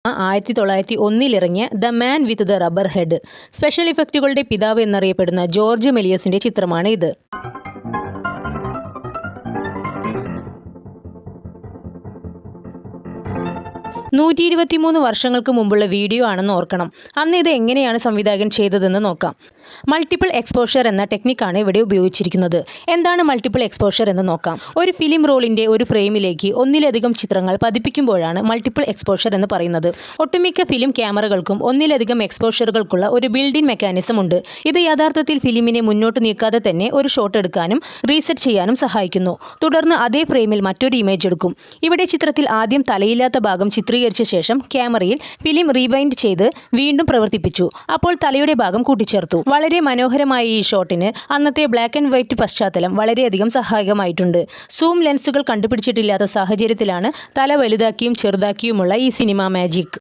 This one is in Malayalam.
1901 ഇറങ്ങിയ the man with the rubber head. Special ഇഫക്റ്റുകളുടെ പിതാവ് എന്നറിയപ്പെടുന്ന ജോർജ് മെലിയസിന്റെ ചിത്രമാണ് ഇത്. വർഷങ്ങൾക്ക് മുമ്പുള്ള വീഡിയോ ആണെന്ന് ഓർക്കണം. അന്ന് ഇത് എങ്ങനെയാണ് സംവിധായകൻ ചെയ്തതെന്ന് നോക്കാം. മൾട്ടിപ്പിൾ എക്സ്പോഷർ എന്ന ടെക്നിക്കാണ് ഇവിടെ ഉപയോഗിച്ചിരിക്കുന്നത്. എന്താണ് മൾട്ടിപ്പിൾ എക്സ്പോഷർ എന്ന് നോക്കാം. ഒരു ഫിലിം റോളിന്റെ ഒരു ഫ്രെയിമിലേക്ക് ഒന്നിലധികം ചിത്രങ്ങൾ പതിപ്പിക്കുമ്പോഴാണ് മൾട്ടിപ്പിൾ എക്സ്പോഷർ എന്ന് പറയുന്നത്. ഒട്ടുമിക്ക ഫിലിം ക്യാമറകൾക്കും ഒന്നിലധികം എക്സ്പോഷറുകൾക്കുള്ള ഒരു ബിൽഡ് ഇൻ മെക്കാനിസം ഉണ്ട്. ഇത് യഥാർത്ഥത്തിൽ ഫിലിമിനെ മുന്നോട്ട് നീക്കാതെ തന്നെ ഒരു ഷോട്ട് എടുക്കാനും റീസെറ്റ് ചെയ്യാനും സഹായിക്കുന്നു. തുടർന്ന് അതേ ഫ്രെയിമിൽ മറ്റൊരു ഇമേജ് എടുക്കും. ഇവിടെ ചിത്രത്തിൽ ആദ്യം തലയില്ലാത്ത ഭാഗം ചിത്രീകരിച്ച ശേഷം ക്യാമറയിൽ ഫിലിം റീവൈൻഡ് ചെയ്ത് വീണ്ടും പ്രവർത്തിപ്പിച്ചു. അപ്പോൾ തലയുടെ ഭാഗം കൂട്ടിച്ചേർത്തു. വളരെ മനോഹരമായ ഈ ഷോട്ടിന് അന്നത്തെ ബ്ലാക്ക് ആൻഡ് വൈറ്റ് പശ്ചാത്തലം വളരെയധികം സഹായകമായിട്ടുണ്ട്. സൂം ലെൻസുകൾ കണ്ടുപിടിച്ചിട്ടില്ലാത്ത സാഹചര്യത്തിലാണ് തല വലുതാക്കിയും ചെറുതാക്കിയുമുള്ള ഈ സിനിമ മാജിക്.